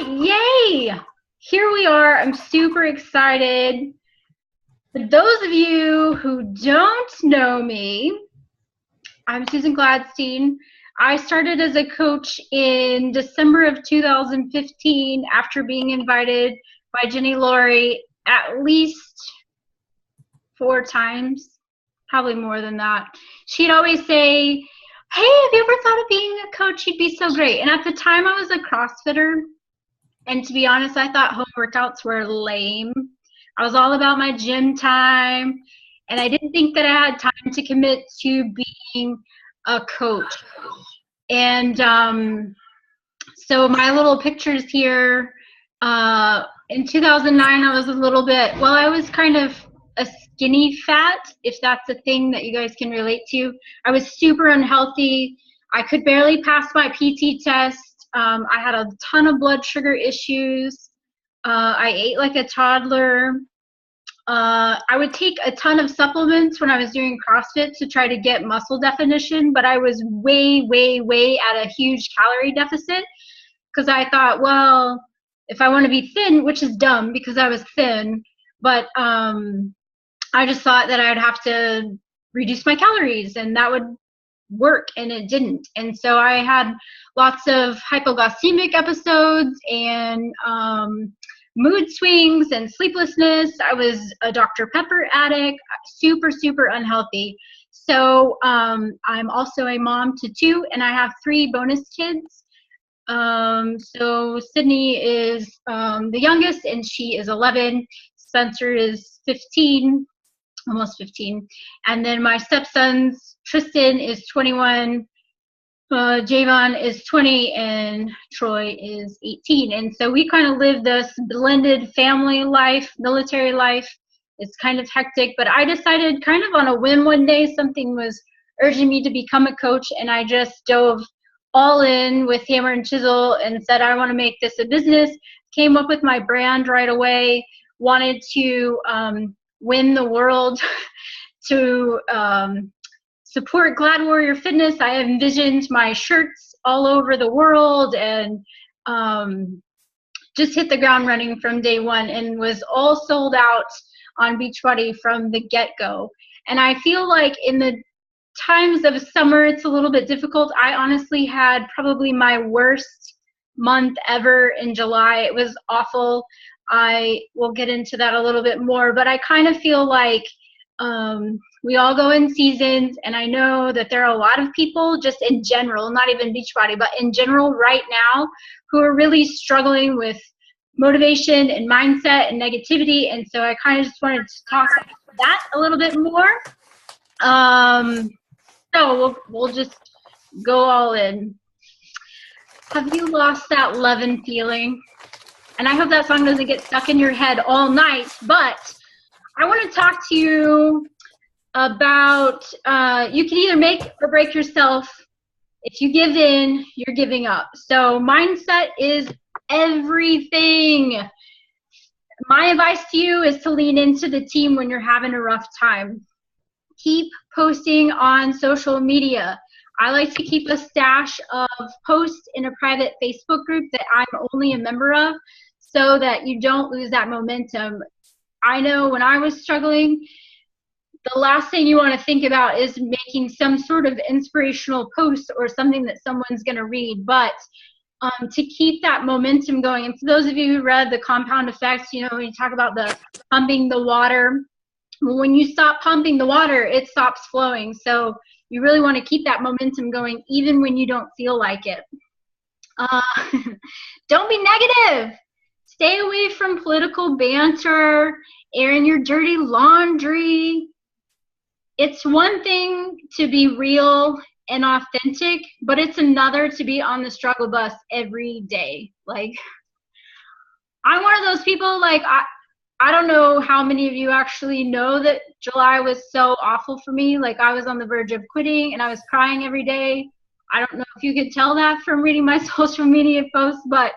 Yay! Here we are. I'm super excited. For those of you who don't know me, I'm Susan Gladstein. I started as a coach in December of 2015 after being invited by Jenny Laurie at least 4 times, probably more than that. She'd always say, hey, have you ever thought of being a coach? You'd be so great. And at the time I was a CrossFitter. And to be honest, I thought home workouts were lame. I was all about my gym time, and I didn't think that I had time to commit to being a coach. And so my little pictures here, in 2009, I was a little bit, well, I was kind of a skinny fat, if that's a thing that you guys can relate to. I was super unhealthy. I could barely pass my PT test. I had a ton of blood sugar issues. I ate like a toddler. I would take a ton of supplements when I was doing CrossFit to try to get muscle definition, but I was way, way, way at a huge calorie deficit because I thought, well, if I want to be thin, which is dumb because I was thin, but I just thought that I'd have to reduce my calories and that would work, and it didn't. And so I had lots of hypoglycemic episodes and mood swings and sleeplessness. I was a Dr. Pepper addict, super, super unhealthy. So I'm also a mom to 2, and I have 3 bonus kids. So Sydney is the youngest, and she is 11. Spencer is 15, almost 15. And then my stepsons, Tristan is 21, Javon is 20, and Troy is 18. And so we kind of live this blended family life, military life. It's kind of hectic, but I decided kind of on a whim one day, something was urging me to become a coach, and I just dove all in with hammer and chisel and said, I want to make this a business. Came up with my brand right away, wanted to win the world to support Glad Warrior Fitness. I envisioned my shirts all over the world and just hit the ground running from day one and was all sold out on Beachbody from the get-go. And I feel like in the times of summer, it's a little bit difficult. I honestly had probably my worst month ever in July. It was awful. I will get into that a little bit more, but I kind of feel like we all go in seasons, and I know that there are a lot of people just in general, not even Beachbody, but in general right now, who are really struggling with motivation and mindset and negativity. And so I kind of just wanted to talk about that a little bit more. So we'll just go all in. Have you lost that lovin' feeling? And I hope that song doesn't get stuck in your head all night, but I want to talk to you about you can either make or break yourself. If you give in, you're giving up. So mindset is everything. My advice to you is to lean into the team when you're having a rough time. Keep posting on social media. I like to keep a stash of posts in a private Facebook group that I'm only a member of so that you don't lose that momentum. I know when I was struggling, the last thing you want to think about is making some sort of inspirational post or something that someone's going to read, but to keep that momentum going. And for those of you who read The Compound Effect, you know, when you talk about the pumping the water, when you stop pumping the water, it stops flowing. So you really want to keep that momentum going even when you don't feel like it. Don't be negative. Stay away from political banter, airing your dirty laundry. It's one thing to be real and authentic, but it's another to be on the struggle bus every day. Like, I'm one of those people, like, I don't know how many of you actually know that July was so awful for me. Like, I was on the verge of quitting and I was crying every day. I don't know if you could tell that from reading my social media posts, but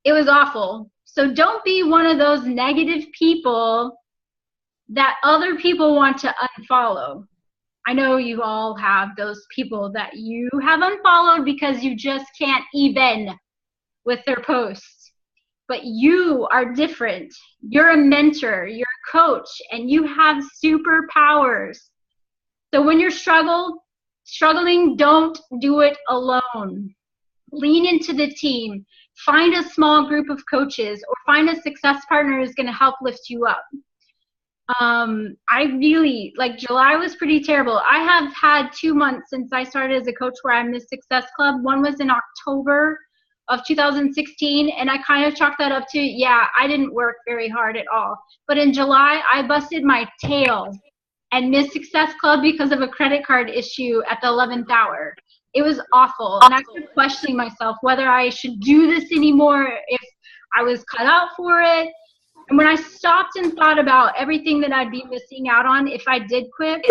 it was awful. So don't be one of those negative people that other people want to unfollow. I know you all have those people that you have unfollowed because you just can't even with their posts. But you are different. You're a mentor, you're a coach, and you have superpowers. So when you're struggling, don't do it alone. Lean into the team. Find a small group of coaches or find a success partner who's going to help lift you up. I really, like, July was pretty terrible. I have had 2 months since I started as a coach where I missed Success Club. One was in October of 2016, and I kind of chalked that up to, yeah, I didn't work very hard at all. But in July, I busted my tail and missed Success Club because of a credit card issue at the 11th hour. It was awful, and I was questioning myself whether I should do this anymore, if I was cut out for it. And when I stopped and thought about everything that I'd be missing out on if I did quit,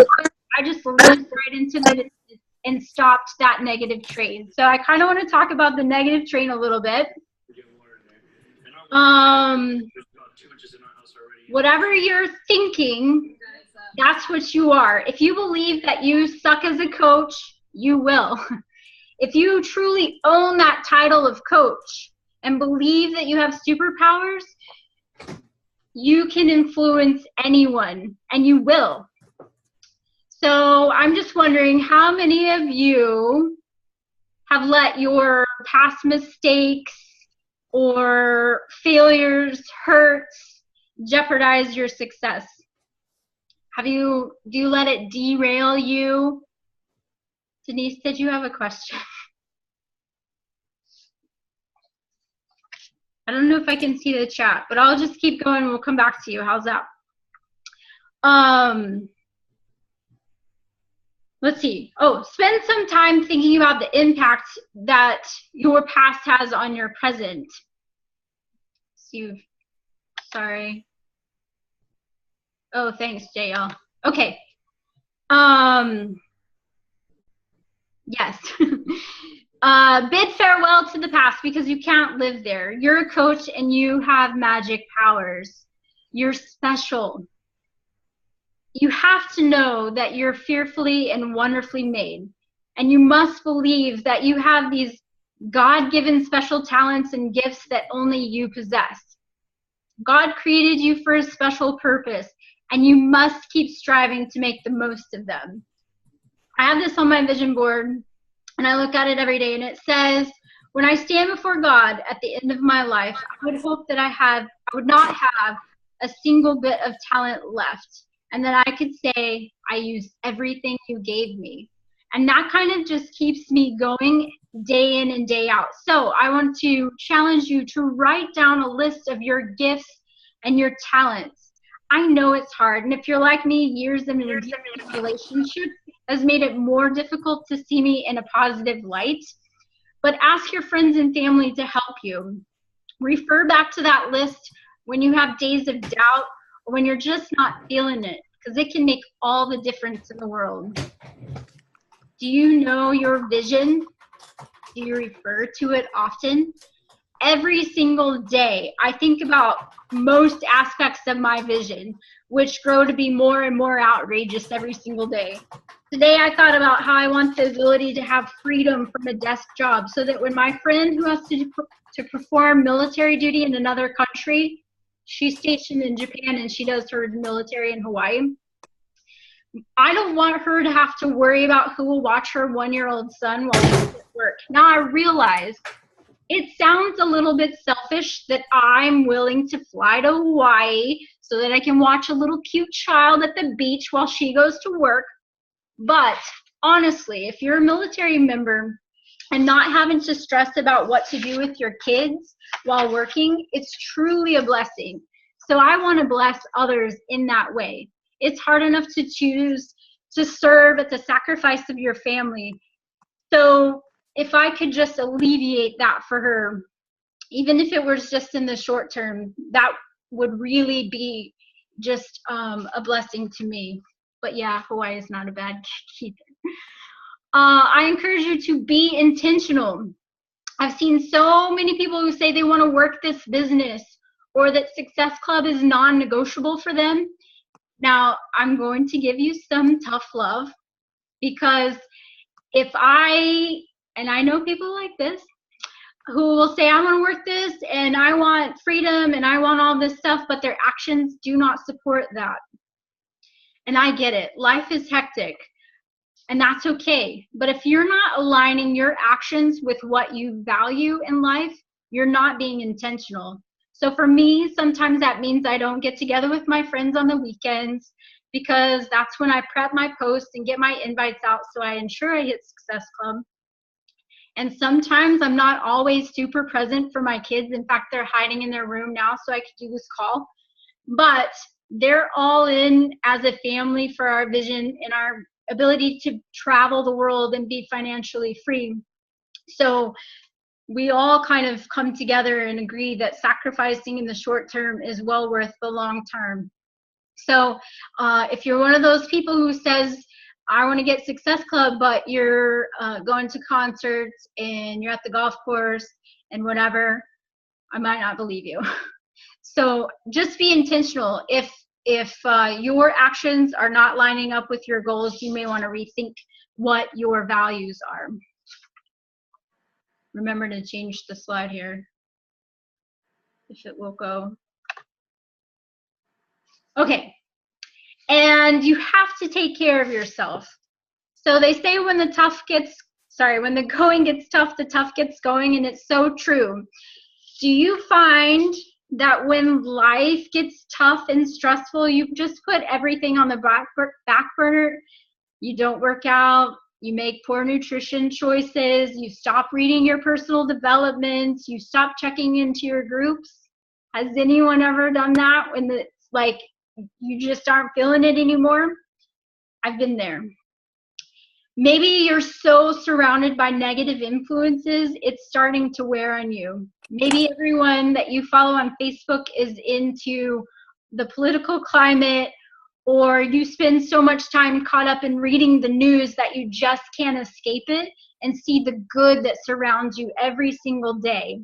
I just leaned right into it and stopped that negative train. So I kind of want to talk about the negative train a little bit. Whatever you're thinking, that's what you are. If you believe that you suck as a coach, you will. If you truly own that title of coach and believe that you have superpowers, you can influence anyone, and you will. So I'm just wondering, how many of you have let your past mistakes or failures, hurts, jeopardize your success? Do you let it derail you? Denise, did you have a question? I don't know if I can see the chat, but I'll just keep going and we'll come back to you. How's that? Let's see. Oh, spend some time thinking about the impact that your past has on your present. Sorry. Oh, thanks, JL. Okay. Yes. Bid farewell to the past because you can't live there. You're a coach and you have magic powers. You're special. You have to know that you're fearfully and wonderfully made. And you must believe that you have these God-given special talents and gifts that only you possess. God created you for a special purpose, and you must keep striving to make the most of them. I have this on my vision board, and I look at it every day, and it says, when I stand before God at the end of my life, I would hope that I would not have a single bit of talent left, and that I could say, I used everything you gave me. And that kind of just keeps me going day in and day out. So I want to challenge you to write down a list of your gifts and your talents. I know it's hard, and if you're like me, years in a deep relationship has made it more difficult to see me in a positive light. But ask your friends and family to help you. Refer back to that list when you have days of doubt or when you're just not feeling it, because it can make all the difference in the world. Do you know your vision? Do you refer to it often? Every single day, I think about most aspects of my vision, which grow to be more and more outrageous every single day. Today, I thought about how I want the ability to have freedom from a desk job so that when my friend who has to perform military duty in another country, she's stationed in Japan and she does her military in Hawaii, I don't want her to have to worry about who will watch her 1-year-old son while she's at work. Now I realize it sounds a little bit selfish that I'm willing to fly to Hawaii so that I can watch a little cute child at the beach while she goes to work. But honestly, if you're a military member and not having to stress about what to do with your kids while working, it's truly a blessing. So I want to bless others in that way. It's hard enough to choose to serve at the sacrifice of your family. So if I could just alleviate that for her, even if it was just in the short term, that would really be just a blessing to me. But yeah, Hawaii is not a bad gig either. I encourage you to be intentional. I've seen so many people who say they want to work this business or that Success Club is non-negotiable for them. Now, I'm going to give you some tough love because and I know people like this, who will say, I want to work this and I want freedom and I want all this stuff, but their actions do not support that. And I get it. Life is hectic and that's okay. But if you're not aligning your actions with what you value in life, you're not being intentional. So for me, sometimes that means I don't get together with my friends on the weekends because that's when I prep my posts and get my invites out so I ensure I hit Success Club. And sometimes I'm not always super present for my kids. In fact, they're hiding in their room now so I could do this call. But they're all in as a family for our vision and our ability to travel the world and be financially free. So we all kind of come together and agree that sacrificing in the short term is well worth the long term. So if you're one of those people who says, I want to get Success Club, but you're going to concerts and you're at the golf course and whatever, I might not believe you. So just be intentional. If your actions are not lining up with your goals, you may want to rethink what your values are. Remember to change the slide here, if it will go. Okay. And you have to take care of yourself. So they say when the going gets tough, the tough gets going, and it's so true. Do you find that when life gets tough and stressful, you just put everything on the back burner? You don't work out, you make poor nutrition choices, you stop reading your personal development, you stop checking into your groups? Has anyone ever done that when it's like you just aren't feeling it anymore? I've been there. Maybe you're so surrounded by negative influences, it's starting to wear on you. Maybe everyone that you follow on Facebook is into the political climate, or you spend so much time caught up in reading the news that you just can't escape it and see the good that surrounds you every single day.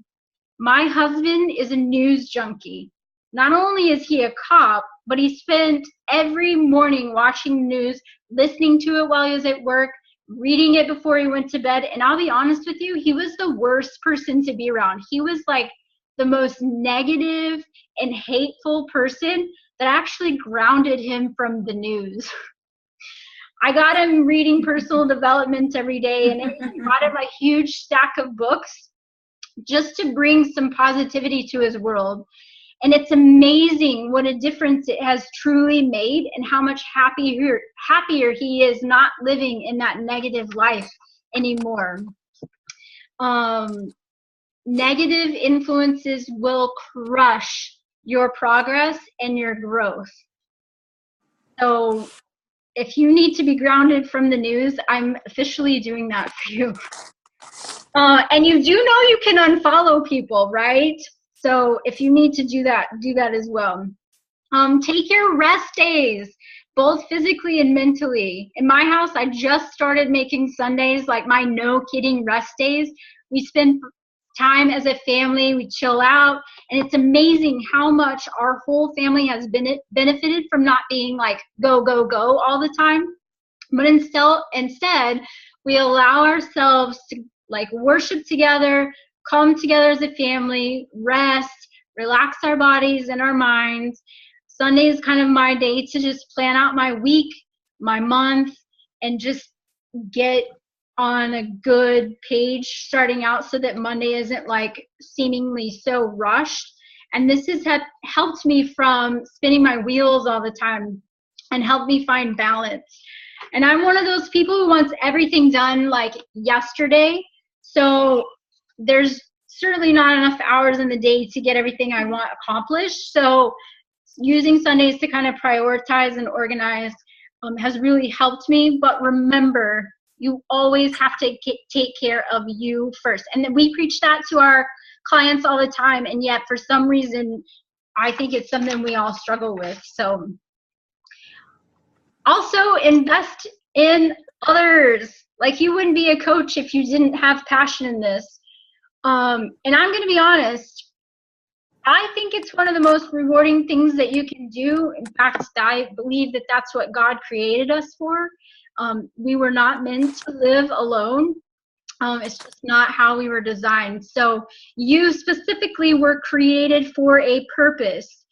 My husband is a news junkie. Not only is he a cop, but he spent every morning watching news, listening to it while he was at work, reading it before he went to bed. And I'll be honest with you, he was the worst person to be around. He was like the most negative and hateful person that actually grounded him from the news. I got him reading personal development every day, and I got him a huge stack of books just to bring some positivity to his world. And it's amazing what a difference it has truly made and how much happier he is not living in that negative life anymore. Negative influences will crush your progress and your growth. So if you need to be grounded from the news, I'm officially doing that for you. And you do know you can unfollow people, right? So if you need to do that as well. Take your rest days, both physically and mentally. In my house, I just started making Sundays like my no kidding rest days. We spend time as a family, we chill out, and it's amazing how much our whole family has benefited from not being like go, go, go all the time. But instead, we allow ourselves to like worship together, come together as a family, rest, relax our bodies and our minds. Sunday is kind of my day to just plan out my week, my month, and just get on a good page starting out so that Monday isn't like seemingly so rushed. And this has helped me from spinning my wheels all the time and helped me find balance. And I'm one of those people who wants everything done like yesterday. So there's certainly not enough hours in the day to get everything I want accomplished. So using Sundays to kind of prioritize and organize has really helped me. But remember, you always have to take care of you first. And then we preach that to our clients all the time. And yet for some reason, I think it's something we all struggle with. So also invest in others. Like you wouldn't be a coach if you didn't have passion in this. And I'm going to be honest, I think it's one of the most rewarding things that you can do. In fact, I believe that that's what God created us for. We were not meant to live alone. It's just not how we were designed. So you specifically were created for a purpose.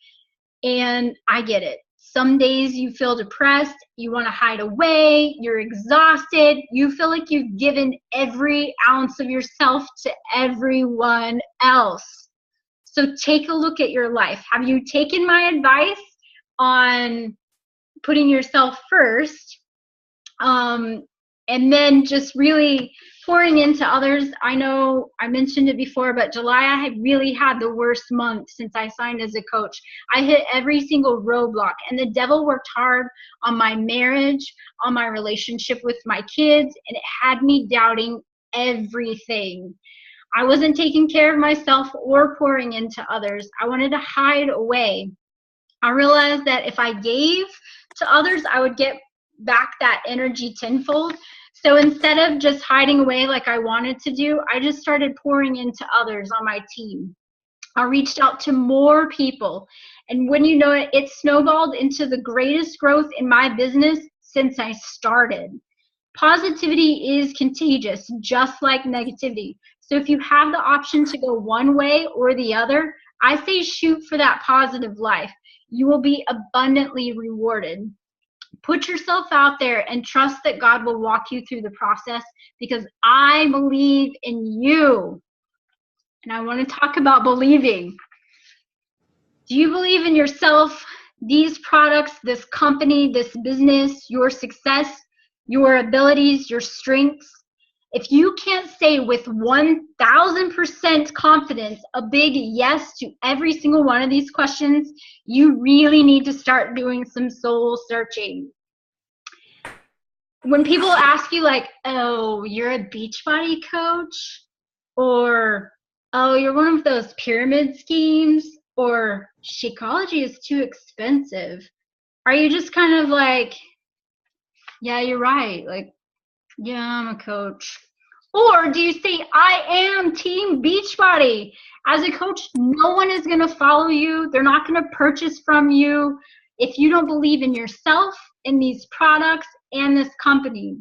And I get it. Some days you feel depressed, you want to hide away, you're exhausted, you feel like you've given every ounce of yourself to everyone else. So take a look at your life. Have you taken my advice on putting yourself first? And then just really pouring into others. I know I mentioned it before, but July I had really had the worst month since I signed as a coach. I hit every single roadblock, and the devil worked hard on my marriage, on my relationship with my kids, and it had me doubting everything. I wasn't taking care of myself or pouring into others. I wanted to hide away. I realized that if I gave to others, I would get back that energy tenfold. So instead of just hiding away like I wanted to do, I just started pouring into others on my team. I reached out to more people, and when you know it, it snowballed into the greatest growth in my business since I started. Positivity is contagious, just like negativity. So if you have the option to go one way or the other, I say shoot for that positive life. You will be abundantly rewarded. Put yourself out there and trust that God will walk you through the process, because I believe in you. And I want to talk about believing. Do you believe in yourself, these products, this company, this business, your success, your abilities, your strengths? If you can't say with 1,000% confidence a big yes to every single one of these questions, you really need to start doing some soul searching. When people ask you like, oh, you're a Beachbody coach, or oh, you're one of those pyramid schemes, or Shakeology is too expensive, are you just kind of like, yeah, you're right, like, yeah, I'm a coach? Or do you say, I am Team Beachbody? As a coach, no one is going to follow you. They're not going to purchase from you if you don't believe in yourself, in these products, and this company.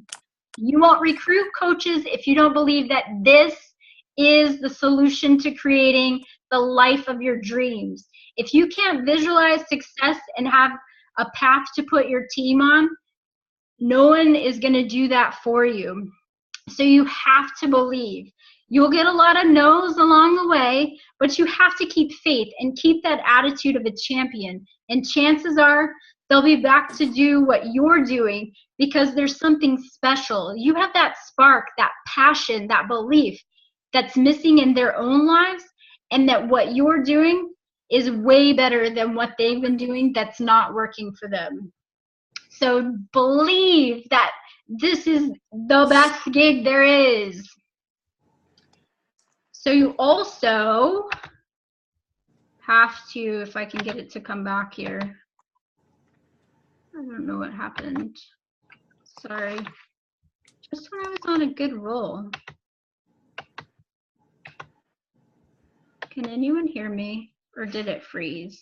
You won't recruit coaches if you don't believe that this is the solution to creating the life of your dreams. If you can't visualize success and have a path to put your team on, no one is going to do that for you. So you have to believe. You'll get a lot of no's along the way, but you have to keep faith and keep that attitude of a champion. And chances are they'll be back to do what you're doing because there's something special. You have that spark, that passion, that belief that's missing in their own lives, and that what you're doing is way better than what they've been doing that's not working for them. So believe that this is the best gig there is. So you also have to, if I can get it to come back here. I don't know what happened. Sorry. Just when I was on a good roll. Can anyone hear me, or did it freeze?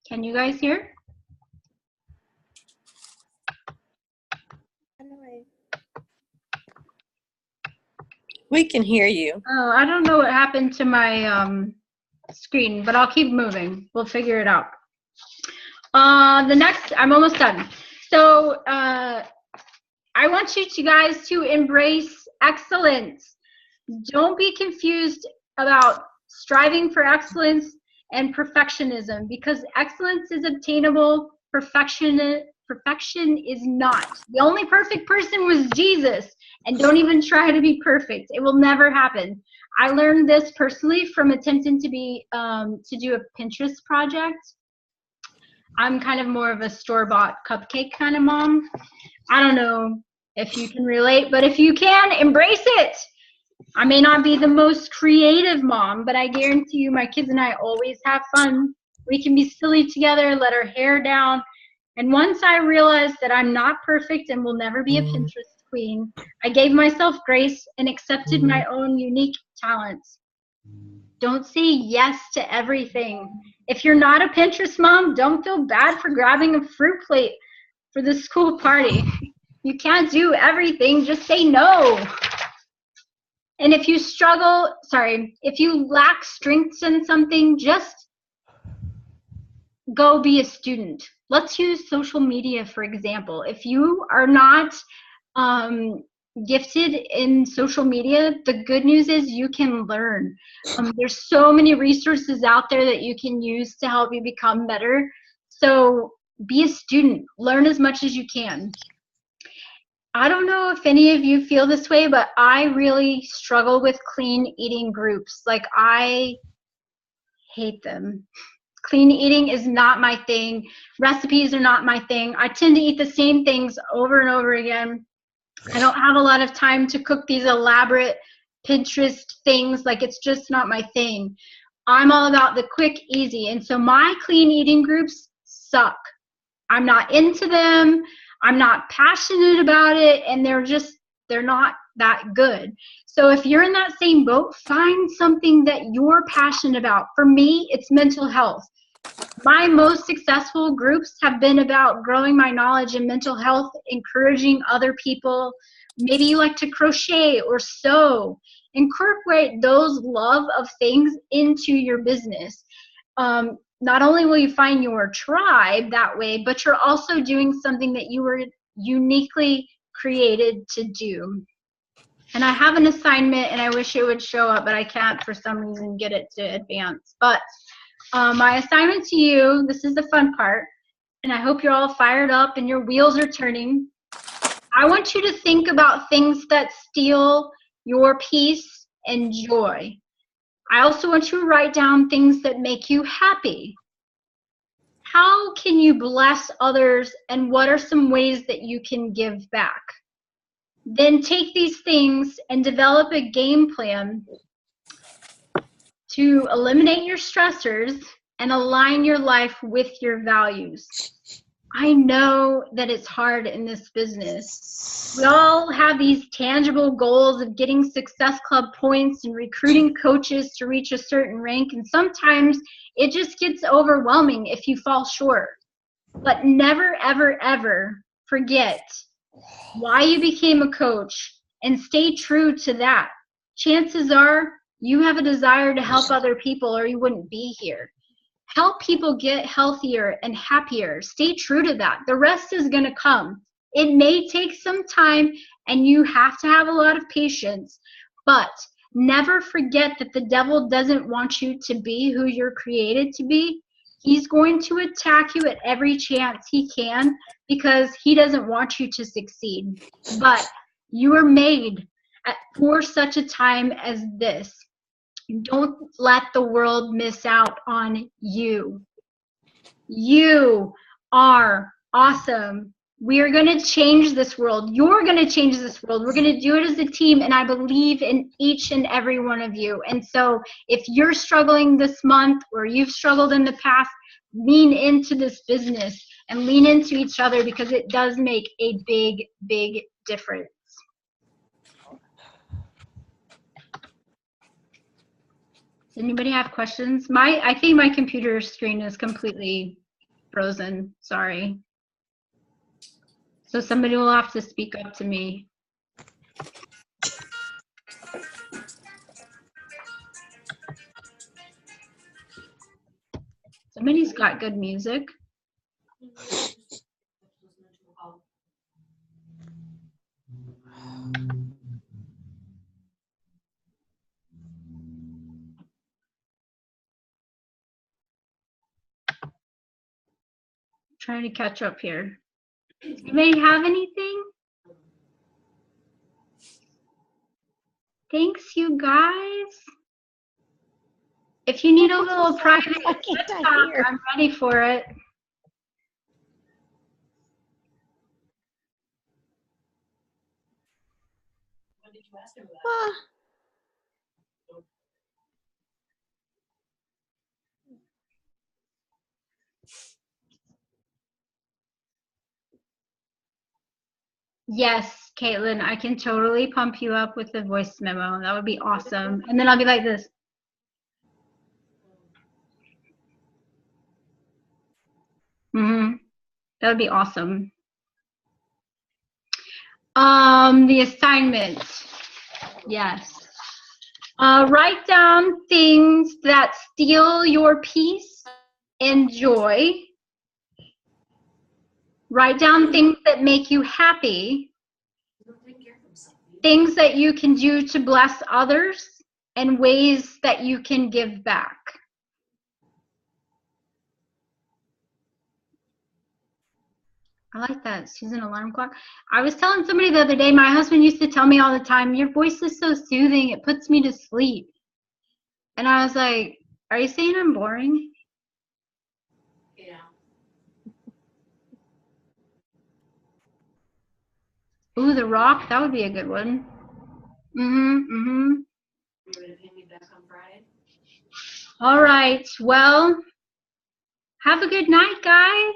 Can you guys hear? We can hear you. Oh, I don't know what happened to my screen, but I'll keep moving. We'll figure it out. The next, I'm almost done. So I want you guys to embrace excellence. Don't be confused about striving for excellence and perfectionism, because excellence is obtainable, perfection is not. The only perfect person was Jesus, and don't even try to be perfect. It will never happen. I learned this personally from attempting to do a Pinterest project. I'm kind of more of a store-bought cupcake kind of mom. I don't know if you can relate, but if you can, embrace it. I may not be the most creative mom, but I guarantee you my kids and I always have fun. We can be silly together, let our hair down. And once I realized that I'm not perfect and will never be a Pinterest queen, I gave myself grace and accepted my own unique talents. Don't say yes to everything. If you're not a Pinterest mom, don't feel bad for grabbing a fruit plate for the school party. You can't do everything, just say no. And if you if you lack strengths in something, just go be a student. Let's use social media, for example. If you are not gifted in social media, the good news is you can learn. There's so many resources out there that you can use to help you become better. So be a student, learn as much as you can. I don't know if any of you feel this way, but I really struggle with clean eating groups. Like, I hate them. Clean eating is not my thing. Recipes are not my thing. I tend to eat the same things over and over again. I don't have a lot of time to cook these elaborate Pinterest things. Like, it's just not my thing. I'm all about the quick, easy. And so my clean eating groups suck. I'm not into them. I'm not passionate about it. And they're not that good. So if you're in that same boat, find something that you're passionate about. For me, it's mental health. My most successful groups have been about growing my knowledge in mental health, encouraging other people. Maybe you like to crochet or sew. Incorporate those love of things into your business. Not only will you find your tribe that way, but you're also doing something that you were uniquely created to do. And I have an assignment, and I wish it would show up, but I can't for some reason get it to advance. But my assignment to you, this is the fun part, and I hope you're all fired up and your wheels are turning. I want you to think about things that steal your peace and joy. I also want you to write down things that make you happy. How can you bless others, and what are some ways that you can give back? Then take these things and develop a game plan to eliminate your stressors and align your life with your values. I know that it's hard in this business. We all have these tangible goals of getting Success Club points and recruiting coaches to reach a certain rank, and sometimes it just gets overwhelming if you fall short. But never, ever, ever forget why you became a coach and stay true to that. Chances are you have a desire to help other people, or you wouldn't be here. Help people get healthier and happier. Stay true to that. The rest is going to come. It may take some time, and you have to have a lot of patience, but never forget that the devil doesn't want you to be who you're created to be. He's going to attack you at every chance he can because he doesn't want you to succeed. But you are made for such a time as this. Don't let the world miss out on you. You are awesome. We are going to change this world. You're going to change this world. We're going to do it as a team, and I believe in each and every one of you. And so if you're struggling this month, or you've struggled in the past, lean into this business and lean into each other, because it does make a big, big difference. Does anybody have questions? I think my computer screen is completely frozen. Sorry. So somebody will have to speak up to me. Somebody's got good music. Trying to catch up here. Does anybody have anything? Thanks, you guys. If you need a little private talk, I'm ready for it. What did you ask him about? Yes, Caitlin, I can totally pump you up with the voice memo. That would be awesome. And then I'll be like this. That would be awesome. The assignment. Yes. Write down things that steal your peace and joy. Write down things that make you happy. Things that you can do to bless others, and ways that you can give back. I like that, Susan alarm clock. I was telling somebody the other day, my husband used to tell me all the time, your voice is so soothing, it puts me to sleep. And I was like, are you saying I'm boring? Yeah. Ooh, The Rock, that would be a good one. You gonna pay me back on Friday? All right, well, have a good night, guys.